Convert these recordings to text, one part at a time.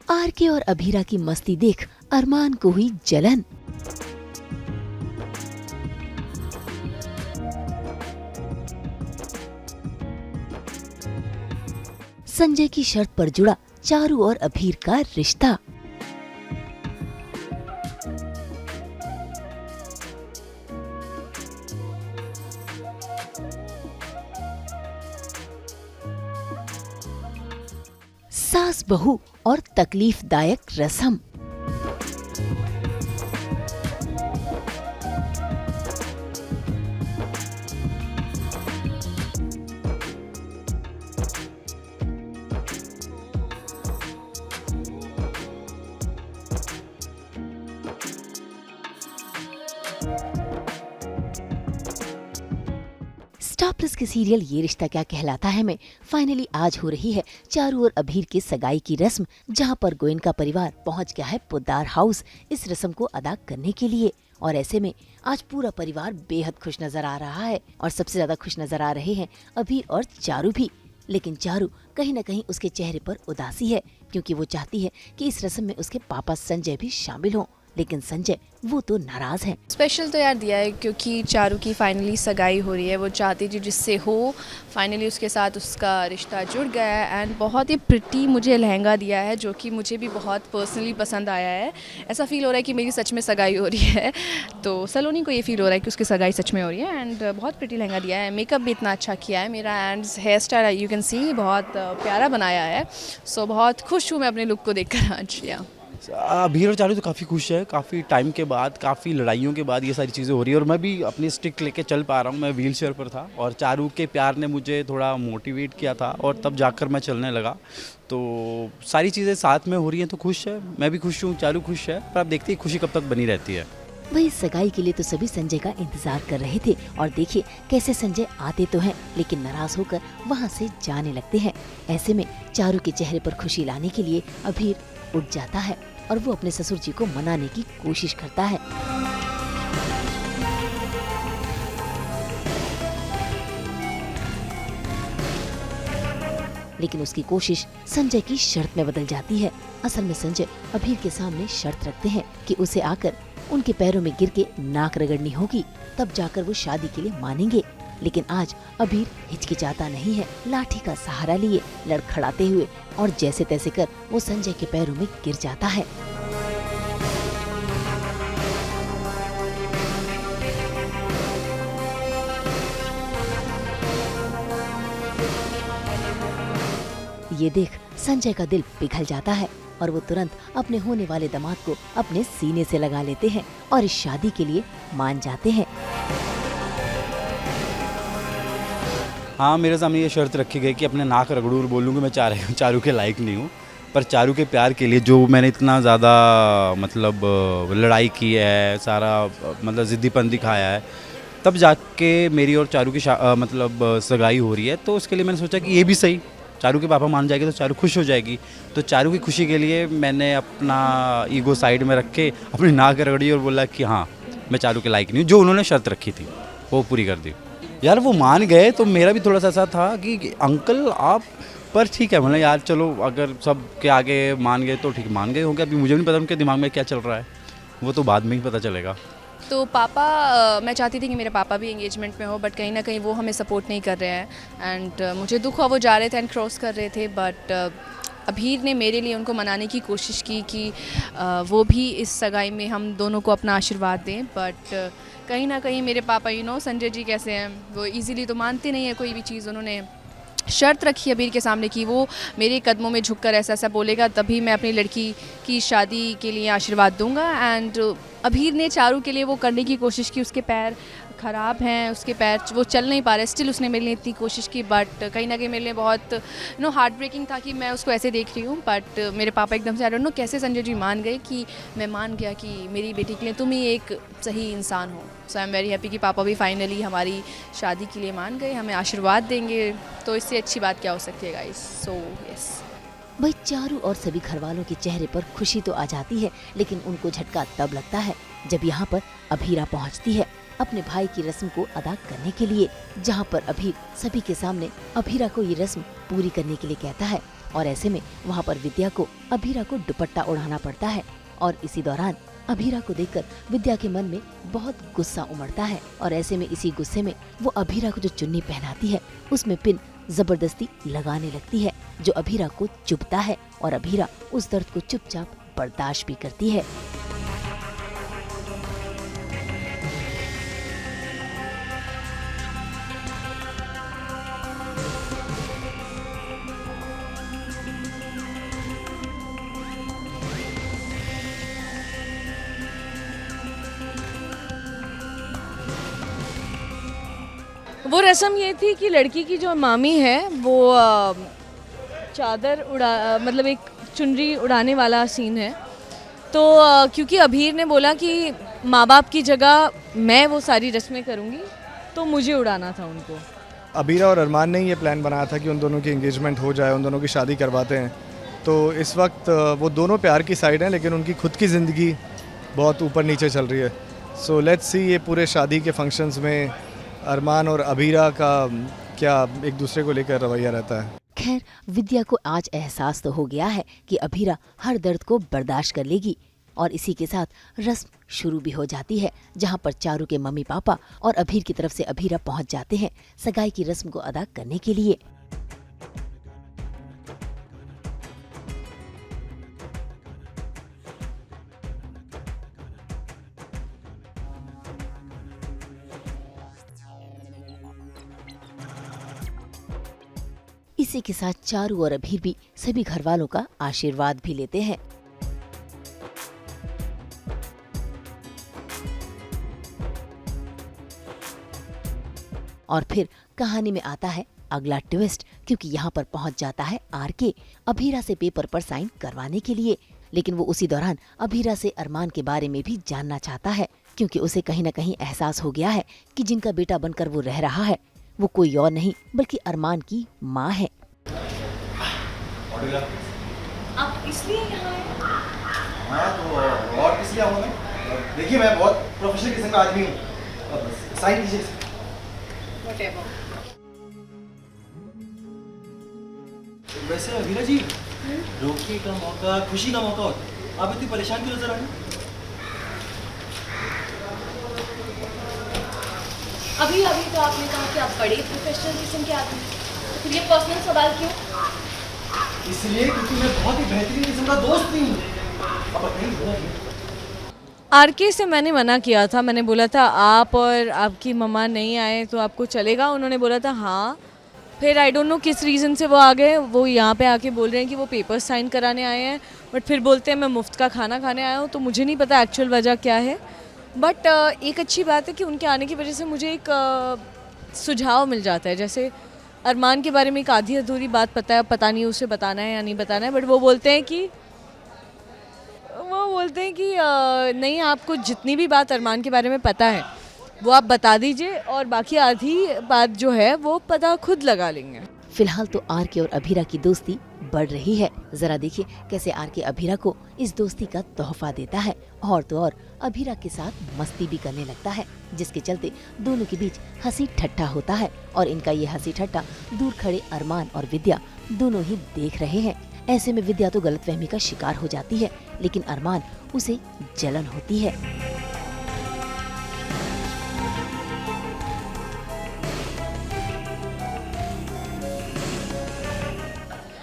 R K और अभीरा की मस्ती देख अरमान को हुई जलन। संजय की शर्त पर जुड़ा चारू और अभीर का रिश्ता। सास बहू और तकलीफदायक रस्म। स्टार प्लस के सीरियल ये रिश्ता क्या कहलाता है में फाइनली आज हो रही है चारू और अभीर की सगाई की रस्म, जहां पर गोयनका परिवार पहुंच गया है पोद्दार हाउस इस रस्म को अदा करने के लिए। और ऐसे में आज पूरा परिवार बेहद खुश नजर आ रहा है और सबसे ज्यादा खुश नजर आ रहे हैं अभीर और चारू भी। लेकिन चारू कहीं न कहीं उसके चेहरे पर उदासी है, क्योंकि वो चाहती है कि इस रस्म में उसके पापा संजय भी शामिल हों, लेकिन संजय वो तो नाराज है। स्पेशल तो यार दिया है क्योंकि चारू की फाइनली सगाई हो रही है। वो चाहती थी जिससे हो, फाइनली उसके साथ उसका रिश्ता जुड़ गया है। एंड बहुत ही प्रिटी मुझे लहंगा दिया है जो कि मुझे भी बहुत पर्सनली पसंद आया है। ऐसा फील हो रहा है कि मेरी सच में सगाई हो रही है। तो सलोनी को ये फील हो रहा है कि उसकी सगाई सच में हो रही है। एंड बहुत प्रिटी लहंगा दिया है, मेकअप भी इतना अच्छा किया है मेरा, and hair style you can see बहुत प्यारा बनाया है। सो बहुत खुश हूँ मैं अपने लुक को देखकर आज। या अभीर और चारू तो काफ़ी खुश है, काफ़ी टाइम के बाद, काफ़ी लड़ाइयों के बाद ये सारी चीज़ें हो रही है। और मैं भी अपनी स्टिक लेके चल पा रहा हूँ। मैं व्हील चेयर पर था और चारू के प्यार ने मुझे थोड़ा मोटिवेट किया था और तब जाकर मैं चलने लगा। तो सारी चीज़ें साथ में हो रही हैं तो खुश है, मैं भी खुश हूँ, चारू खुश है। पर आप देखते हैं खुशी कब तक बनी रहती है। वही सगाई के लिए तो सभी संजय का इंतजार कर रहे थे और देखिए कैसे संजय आते तो हैं लेकिन नाराज होकर वहाँ से जाने लगते हैं। ऐसे में चारू के चेहरे पर खुशी लाने के लिए अभीर उठ जाता है और वो अपने ससुर जी को मनाने की कोशिश करता है। लेकिन उसकी कोशिश संजय की शर्त में बदल जाती है। असल में संजय अभीर के सामने शर्त रखते हैं कि उसे आकर उनके पैरों में गिर के नाक रगड़नी होगी, तब जाकर वो शादी के लिए मानेंगे। लेकिन आज अभीर हिचकिचाता नहीं है, लाठी का सहारा लिए लड़खड़ाते हुए और जैसे तैसे कर वो संजय के पैरों में गिर जाता है। ये देख संजय का दिल पिघल जाता है और वो तुरंत अपने होने वाले दामाद को अपने सीने से लगा लेते हैं और इस शादी के लिए मान जाते हैं। हाँ, मेरे सामने ये शर्त रखी गई कि अपने नाक रगड़ू और बोलूँगा मैं चारू के लायक नहीं हूँ। पर चारू के प्यार के लिए जो मैंने इतना ज़्यादा मतलब लड़ाई की है, सारा मतलब ज़िद्दीपन दिखाया है, तब जाके मेरी और चारू की मतलब सगाई हो रही है। तो उसके लिए मैंने सोचा कि ये भी सही, चारू के पापा मान जाएंगे तो चारू खुश हो जाएगी। तो चारू की खुशी के लिए मैंने अपना ईगो साइड में रख के अपनी नाक रगड़ी और बोला कि हाँ मैं चारू के लायक नहीं हूँ। जो उन्होंने शर्त रखी थी वो पूरी कर दी। यार वो मान गए तो मेरा भी थोड़ा सा ऐसा था कि अंकल आप, पर ठीक है, मतलब यार चलो अगर सब के आगे मान गए तो ठीक, मान गए होंगे। अभी मुझे नहीं पता उनके दिमाग में क्या चल रहा है, वो तो बाद में ही पता चलेगा। तो पापा, मैं चाहती थी कि मेरे पापा भी एंगेजमेंट में हो, बट कहीं ना कहीं वो हमें सपोर्ट नहीं कर रहे हैं। एंड मुझे दुख हुआ, वो जा रहे थे एंड क्रॉस कर रहे थे, बट अभीर ने मेरे लिए उनको मनाने की कोशिश की कि वो भी इस सगाई में हम दोनों को अपना आशीर्वाद दें। बट कहीं ना कहीं मेरे पापा संजय जी कैसे हैं, वो इजीली तो मानते नहीं है कोई भी चीज़। उन्होंने शर्त रखी अभीर के सामने कि वो मेरे कदमों में झुककर ऐसा ऐसा बोलेगा तभी मैं अपनी लड़की की शादी के लिए आशीर्वाद दूंगा। एंड अभीर ने चारू के लिए वो करने की कोशिश की, उसके पैर ख़राब हैं, उसके पैर वो चल नहीं पा रहे, स्टिल उसने मेरे लिए इतनी कोशिश की। बट कहीं ना कहीं मेरे लिए बहुत हार्ट ब्रेकिंग था कि मैं उसको ऐसे देख रही हूँ। बट मेरे पापा एकदम से आई डोंट नो कैसे संजय जी मान गए कि मैं मान गया कि मेरी बेटी के लिए तुम ही एक सही इंसान हो। सो आई एम वेरी हैप्पी कि पापा भी फाइनली हमारी शादी के लिए मान गए, हमें आशीर्वाद देंगे। तो इससे अच्छी बात क्या हो सकती है गाइस। सो यस, भाई चारू और सभी घर वालों के चेहरे पर खुशी तो आ जाती है, लेकिन उनको झटका तब लगता है जब यहाँ पर अभीरा पहुँचती है अपने भाई की रस्म को अदा करने के लिए, जहाँ पर अभीर सभी के सामने अभीरा को ये रस्म पूरी करने के लिए कहता है। और ऐसे में वहाँ पर विद्या को अभीरा को दुपट्टा उड़ाना पड़ता है और इसी दौरान अभीरा को देखकर विद्या के मन में बहुत गुस्सा उमड़ता है और ऐसे में इसी गुस्से में वो अभीरा को जो चुन्नी पहनाती है उसमें पिन जबरदस्ती लगाने लगती है, जो अभीरा को चुभता है और अभीरा उस दर्द को चुपचाप बर्दाश्त भी करती है। वो रस्म ये थी कि लड़की की जो मामी है वो चादर मतलब एक चुनरी उड़ाने वाला सीन है। तो क्योंकि अभीर ने बोला कि माँ बाप की जगह मैं वो सारी रस्में करूँगी तो मुझे उड़ाना था उनको। अभीरा और अरमान ने ये प्लान बनाया था कि उन दोनों की एंगेजमेंट हो जाए, उन दोनों की शादी करवाते हैं। तो इस वक्त वो दोनों प्यार की साइड हैं लेकिन उनकी खुद की ज़िंदगी बहुत ऊपर नीचे चल रही है। सो लेट्स सी ये पूरे शादी के फंक्शंस में अरमान और अभीरा का क्या एक दूसरे को लेकर रवैया रहता है। खैर, विद्या को आज एहसास तो हो गया है कि अभीरा हर दर्द को बर्दाश्त कर लेगी और इसी के साथ रस्म शुरू भी हो जाती है, जहां पर चारू के मम्मी पापा और अभीर की तरफ से अभीरा पहुंच जाते हैं सगाई की रस्म को अदा करने के लिए। इसी के साथ चारू और अभीर भी सभी घर वालों का आशीर्वाद भी लेते हैं। और फिर कहानी में आता है अगला ट्विस्ट, क्योंकि यहाँ पर पहुँच जाता है आरके अभीरा से पेपर पर साइन करवाने के लिए। लेकिन वो उसी दौरान अभीरा से अरमान के बारे में भी जानना चाहता है, क्योंकि उसे कहीं न कहीं एहसास हो गया है कि जिनका बेटा बनकर वो रह रहा है वो कोई और नहीं बल्कि अरमान की माँ है। आप इसलिए यहाँ आए? हाँ तो और किस लिए आऊँ मैं? देखिए मैं बहुत प्रोफेशनल किस्म का आदमी हूँ। अब साइन कीजिए। Whatever. वैसे अभीरा जी, रोके का मौका खुशी का मौका होता है। आप इतनी परेशान क्यों नजर आ रही हैं? अभी तो आपने कहा कि आप बड़े प्रोफेशनल किस्म के आदमी हैं, तो फिर ये पर्सनल सवाल क्यों? इसलिए क्योंकि मैं बहुत ही बेहतरीन किस्म का दोस्त नहीं हूँ। अब बताइए। आरके से मैंने मना किया था, मैंने बोला था आप और आपकी मम्मा नहीं आए तो आपको चलेगा? उन्होंने बोला था हाँ। फिर आई डोंट नो किस रीज़न से वो आ गए, वो यहाँ पे आके बोल रहे हैं कि वो पेपर्स साइन कराने आए हैं, बट फिर बोलते हैं मैं मुफ्त का खाना खाने आया हूँ। तो मुझे नहीं पता एक्चुअल वजह क्या है, बट एक अच्छी बात है कि उनके आने की वजह से मुझे एक सुझाव मिल जाता है। जैसे अरमान के बारे में एक आधी अधूरी बात पता नहीं उसे बताना है या नहीं बताना है, बट वो बोलते हैं कि नहीं, आपको जितनी भी बात अरमान के बारे में पता है वो आप बता दीजिए और बाकी आधी बात जो है वो पता खुद लगा लेंगे। फिलहाल तो आरके और अभीरा की दोस्ती बढ़ रही है। जरा देखिए कैसे आरके अभीरा को इस दोस्ती का तोहफा देता है और तो और अभीरा के साथ मस्ती भी करने लगता है, जिसके चलते दोनों के बीच हंसी ठट्ठा होता है और इनका ये हंसी ठट्ठा दूर खड़े अरमान और विद्या दोनों ही देख रहे हैं। ऐसे में विद्या तो गलतफहमी का शिकार हो जाती है, लेकिन अरमान उसे जलन होती है।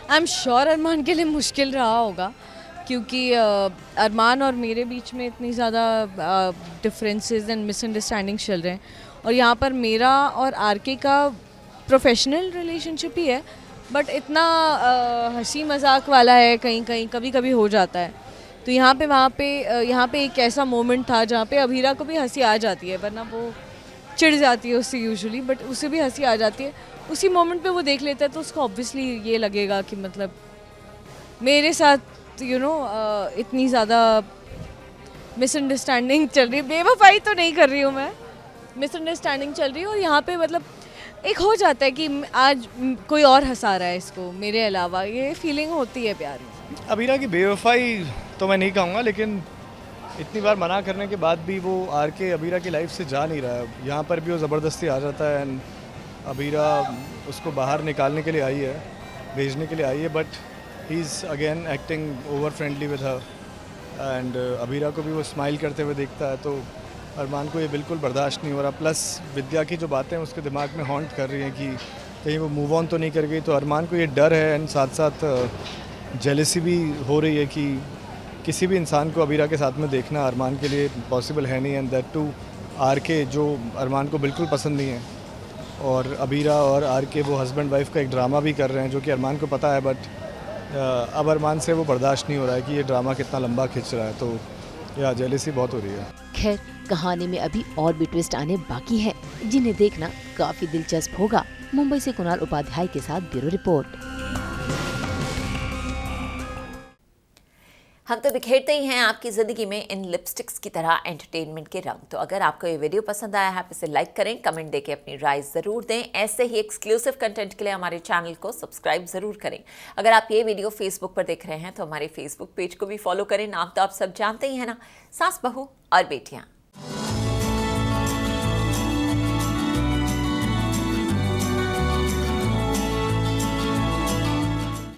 आई एम श्योर अरमान के लिए मुश्किल रहा होगा, क्योंकि अरमान और मेरे बीच में इतनी ज़्यादा डिफरेंसेस एंड मिसअंडरस्टैंडिंग चल रहे हैं, और यहाँ पर मेरा और आरके का प्रोफेशनल रिलेशनशिप ही है, बट इतना हंसी मजाक वाला है, कहीं कभी कभी हो जाता है। तो यहाँ पे एक ऐसा मोमेंट था जहाँ पे अभीरा को भी हंसी आ जाती है, वरना वो चिढ़ जाती है उससे यूजुअली, बट उसे भी हंसी आ जाती है। उसी मोमेंट पे वो देख लेता है तो उसको ऑब्वियसली ये लगेगा कि मतलब मेरे साथ इतनी ज़्यादा मिसअंडरस्टैंडिंग चल रही है। बेवफाई तो नहीं कर रही हूँ मैं, मिसअंडरस्टैंडिंग चल रही है, और यहाँ पे मतलब एक हो जाता है कि आज कोई और हंसा रहा है इसको मेरे अलावा, ये फीलिंग होती है प्यार में। अभीरा की बेवफाई तो मैं नहीं कहूँगा, लेकिन इतनी बार मना करने के बाद भी वो आरके अभीरा की लाइफ से जा नहीं रहा है। यहाँ पर भी वो ज़बरदस्ती आ जाता है एंड अभीरा उसको बाहर निकालने के लिए आई है, भेजने के लिए आई है, but he is again acting over friendly with her and Abira को भी वो स्माइल करते हुए देखता है, तो अरमान को ये बिल्कुल बर्दाश्त नहीं हो रहा। प्लस विद्या की जो बातें उसके दिमाग में हॉन्ट कर रही हैं कि कहीं वो मूव ऑन तो नहीं कर गई, तो अरमान को ये डर है एंड साथ साथ जेलसी भी हो रही है कि किसी भी इंसान को अबीरा के साथ में देखना अरमान के लिए पॉसिबल है नहीं, एंड दैट टू आर के जो अरमान को बिल्कुल पसंद नहीं है। और अबीरा और आर के वो हस्बैंड वाइफ का एक ड्रामा भी कर रहे हैं जो कि अरमान को पता है, बट अब अरमान से वो बर्दाश्त नहीं हो रहा है कि ये ड्रामा कितना लंबा खिंच रहा है, तो या जेलसी बहुत हो रही है। खैर, कहानी में अभी और भी ट्विस्ट आने बाकी हैं, जिन्हें देखना काफी दिलचस्प होगा। मुंबई से कुणाल उपाध्याय के साथ ब्यूरो रिपोर्ट। हम तो बिखेरते ही हैं आपकी ज़िंदगी में इन लिपस्टिक्स की तरह एंटरटेनमेंट के रंग। तो अगर आपको ये वीडियो पसंद आया है, आप इसे लाइक करें, कमेंट देके अपनी राय ज़रूर दें। ऐसे ही एक्सक्लूसिव कंटेंट के लिए हमारे चैनल को सब्सक्राइब ज़रूर करें। अगर आप ये वीडियो फेसबुक पर देख रहे हैं तो हमारे फेसबुक पेज को भी फॉलो करें। नाम तो आप सब जानते ही हैं ना, सास बहू और बेटियाँ।